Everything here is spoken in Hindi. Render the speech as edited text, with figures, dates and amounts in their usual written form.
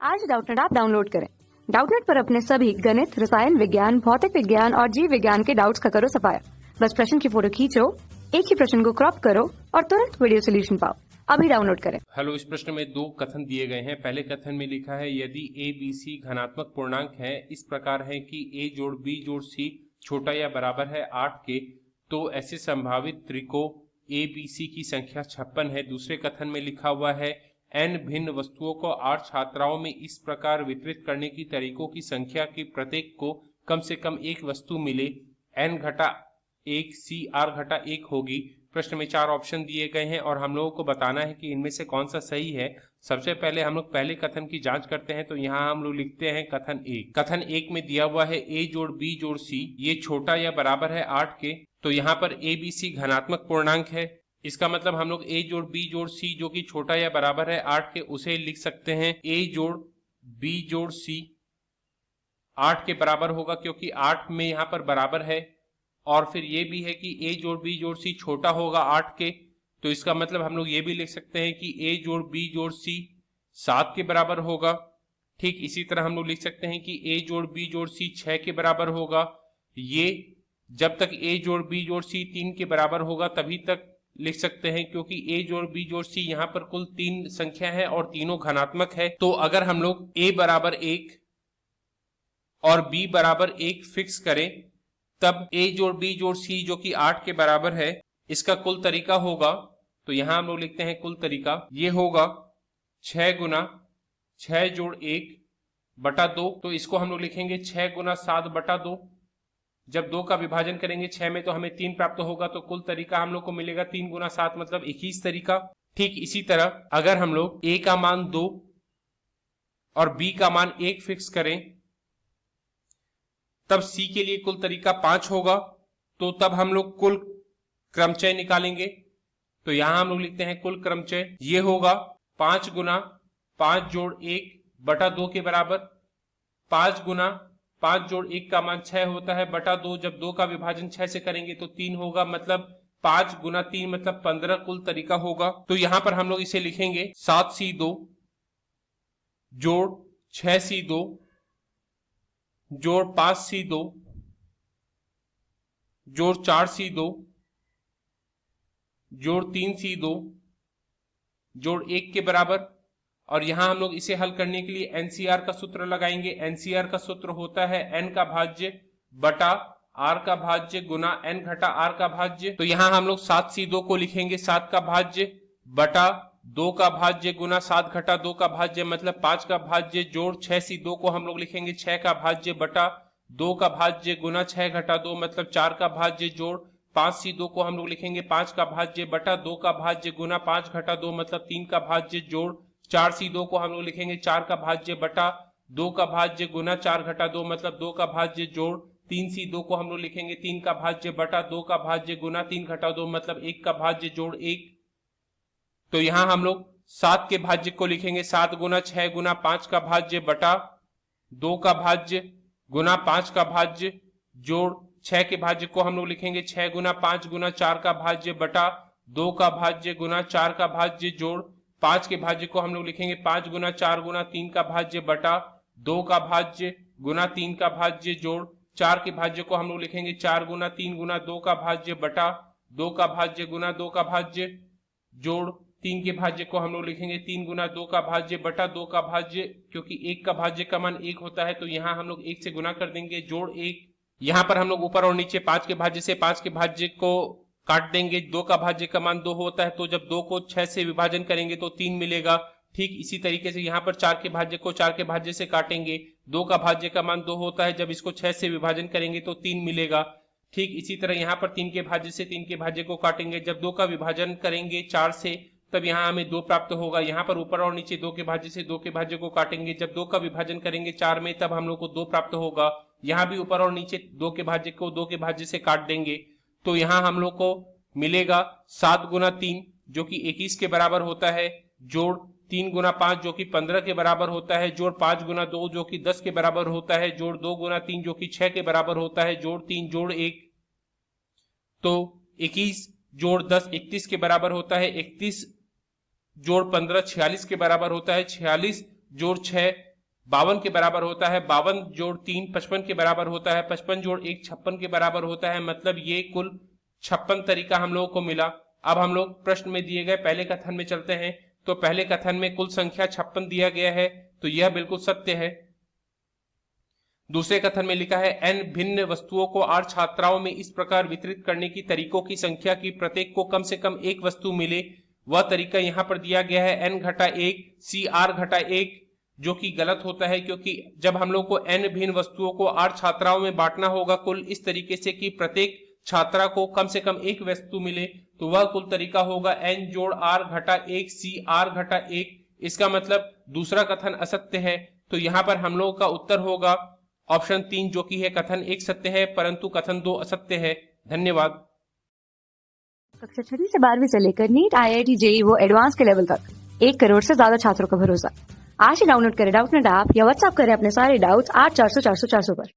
आज डाउटनेट ऐप डाउनलोड करें। डाउटनेट पर अपने सभी गणित, रसायन विज्ञान, भौतिक विज्ञान और जीव विज्ञान के डाउट्स का करो सफाया। बस प्रश्न की फोटो खींचो, एक ही प्रश्न को क्रॉप करो और तुरंत वीडियो सोल्यूशन पाओ। अभी डाउनलोड करें। हेलो, इस प्रश्न में दो कथन दिए गए हैं। पहले कथन में लिखा है यदि ए बी सी घनात्मक पूर्णांक है, इस प्रकार है कि ए जोड़ बी जोड़ सी छोटा या बराबर है 8 के, तो ऐसे संभावित त्रिकों ए बी सी की संख्या 56 है। दूसरे कथन में लिखा हुआ है n भिन्न वस्तुओं को 8 छात्राओं में इस प्रकार वितरित करने की तरीकों की संख्या की प्रत्येक को कम से कम एक वस्तु मिले, n घटा 1 सी r घटा 1 होगी। प्रश्न में 4 ऑप्शन दिए गए हैं और हम लोगों को बताना है कि इनमें से कौन सा सही है। सबसे पहले हम लोग पहले कथन की जांच करते हैं, तो यहाँ हम लोग लिखते हैं कथन एक। कथन एक में दिया हुआ है a जोड़ b जोड़ c ये छोटा या बराबर है 8 के, तो यहाँ पर a b c घनात्मक पूर्णांक है। इसका मतलब हम लोग a जोड़ b जोड़ c जो कि छोटा या बराबर है 8 के, उसे लिख सकते हैं a जोड़ b जोड़ c 8 के बराबर होगा, क्योंकि 8 में यहाँ पर बराबर है। और फिर ये भी है कि a जोड़ b जोड़ c छोटा होगा 8 के, तो इसका मतलब हम लोग ये भी लिख सकते हैं कि a जोड़ b जोड़ c 7 के बराबर होगा। ठीक इसी तरह हम लोग लिख सकते हैं कि a जोड़ b जोड़ c 6 के बराबर होगा। ये जब तक a जोड़ b जोड़ c 3 के बराबर होगा तभी तक लिख सकते हैं, क्योंकि a जोड़ b जोड़ c यहाँ पर कुल 3 संख्या है और तीनों घनात्मक है। तो अगर हम लोग a बराबर 1 और b बराबर 1 फिक्स करें, तब a जोड़ b जोड़ c जो कि 8 के बराबर है, इसका कुल तरीका होगा। तो यहां हम लोग लिखते हैं कुल तरीका, ये होगा 6 गुना 6 जोड़ 1 बटा 2। तो इसको हम लोग लिखेंगे 6 गुना 7 बटा 2। जब 2 का विभाजन करेंगे 6 में तो हमें 3 प्राप्त होगा, तो कुल तरीका हम लोग को मिलेगा 3 गुना 7 मतलब 21 तरीका। ठीक इसी तरह अगर हम लोग a का मान 2 और b का मान 1 फिक्स करें, तब c के लिए कुल तरीका 5 होगा। तो तब हम लोग कुल क्रमचय निकालेंगे। तो यहां हम लोग लिखते हैं कुल क्रमचय, ये होगा 5 गुना 5 जोड़ 1 बटा 2 के बराबर। 5 गुना 5 जोड़ 1 का मान 6 होता है बटा 2। जब 2 का विभाजन 6 से करेंगे तो 3 होगा, मतलब 5 गुना 3 मतलब 15 कुल तरीका होगा। तो यहां पर हम लोग इसे लिखेंगे 7c2 जोड़ 6c2 जोड़ 5c2 जोड़ 4c2 जोड़ 3c2 जोड़ 1 के बराबर। और यहां हम लोग इसे हल करने के लिए एनसीआर का सूत्र लगाएंगे। एनसीआर का सूत्र होता है n का भाज्य बटा r का भाज्य गुना n घटा r का भाज्य। तो यहां हम लोग 7c2 को लिखेंगे 7 का भाज्य बटा 2 का भाज्य गुना 7 घटा 2 का भाज्य मतलब 5 का भाज्य जोड़ 6c2 को हम लोग लिखेंगे 6 का भाज्य बटा 2 का भाज्य गुना 6 घटा 2 मतलब 4 का भाज्य जोड़ 5c2 को हम लोग लिखेंगे 5 का भाज्य बटा 2 का भाज्य गुना 5 घटा 2 मतलब 3 का भाज्य जोड़ 4c2 को हम लोग लिखेंगे 4 का भाज्य बटा 2 का भाज्य गुना 4 घटा 2 मतलब 2 का भाज्य जोड़ 3c2 को हम लोग लिखेंगे 3 का भाज्य बटा 2 का भाज्य गुना 3 घटा 2 मतलब 1 का भाज्य जोड़ 1। तो यहां हम लोग 7 के भाज्य को लिखेंगे 7 गुना 6 गुना 5 का भाज्य बटा 2 का भाज्य गुना 5 का भाज्य जोड़ 6 के भाज्य को हम लोग लिखेंगे 6 गुना 5 गुना 4 का भाज्य बटा 2 का भाज्य गुना 4 का भाज्य जोड़ 5 के भाज्य को हम लोग लिखेंगे 5 गुना 4 गुना 3 का भाज्य बटा 2 का भाज्य गुना 3 का भाज्य जोड़ 4 के भाज्य को हम लोग लिखेंगे 4 गुना 3 गुना 2 का भाज्य बटा 2 का भाज्य गुना 2 का भाज्य जोड़ 3 के भाज्य को हम लोग लिखेंगे 3 गुना 2 का भाज्य बटा 2 का भाज्य, क्योंकि 1 का भाज्य का मान 1 होता है तो यहाँ हम लोग 1 से गुना कर देंगे जोड़ 1। यहाँ पर हम लोग ऊपर और नीचे 5 के भाज्य से 5 के भाज्य को काट देंगे। 2 का भाज्य का मान 2 होता है, तो जब 2 को 6 से विभाजन करेंगे तो 3 मिलेगा। ठीक इसी तरीके से यहाँ पर 4 के भाज्य को 4 के भाज्य से काटेंगे। 2 का भाज्य का मान 2 होता है, जब इसको 6 से विभाजन करेंगे तो 3 मिलेगा। ठीक इसी तरह यहाँ पर 3 के भाज्य से 3 के भाज्य को काटेंगे। जब 2 का विभाजन करेंगे 4 से, तब यहाँ हमें 2 प्राप्त होगा। यहाँ पर ऊपर और नीचे 2 के भाज्य से 2 के भाज्य को काटेंगे। जब 2 का विभाजन करेंगे 4 में, तब हम लोग को 2 प्राप्त होगा। यहाँ भी ऊपर और नीचे 2 के भाज्य को 2 के भाज्य से काट देंगे, तो यहाँ हम लोग को मिलेगा 7 गुना 3 जो कि 21 के बराबर होता है, जोड़ 3 गुना 5 जो कि 15 के बराबर होता है, जोड़ 5 गुना 2 जो कि 10 के बराबर होता है, जोड़ 2 गुना 3 जो कि 6 के बराबर होता है, जोड़ 3 जोड़ 1। तो 21 जोड़ 10 31 के बराबर होता है, 31 जोड़ 15 46 के बराबर होता है, 46 जोड़ 6 52 के बराबर होता है, 52 जोड़ 3 55 के बराबर होता है, 55 जोड़ 1 56 के बराबर होता है, मतलब ये कुल 56 तरीका हम लोगों को मिला। अब हम लोग प्रश्न में दिए गए पहले कथन में चलते हैं। तो पहले कथन में कुल संख्या 56 दिया गया है, तो यह बिल्कुल सत्य है। दूसरे कथन में लिखा है n भिन्न वस्तुओं को r छात्राओं में इस प्रकार वितरित करने की तरीकों की संख्या की प्रत्येक को कम से कम एक वस्तु मिले, वह तरीका यहां पर दिया गया है n घटा 1 CR घटा 1, जो कि गलत होता है, क्योंकि जब हम लोग को n भिन्न वस्तुओं को r छात्राओं में बांटना होगा कुल इस तरीके से कि प्रत्येक छात्रा को कम से कम एक वस्तु मिले, तो वह कुल तरीका होगा n जोड़ r घटा 1 CR घटा 1। इसका मतलब दूसरा कथन असत्य है, तो यहाँ पर हम लोग का उत्तर होगा ऑप्शन 3, जो कि है कथन 1 सत्य है परंतु कथन 2 असत्य है। धन्यवाद। कक्षा 6 से 12वीं से लेकर नीट, IIT, JEE वो एडवांस के लेवल तक 1 करोड़ से ज्यादा छात्रों का भरोसा। आज ही डाउनलोड करें डाउटनेट ऐप या व्हाट्सएप करें अपने सारे डाउट्स 8400 400 400 पर।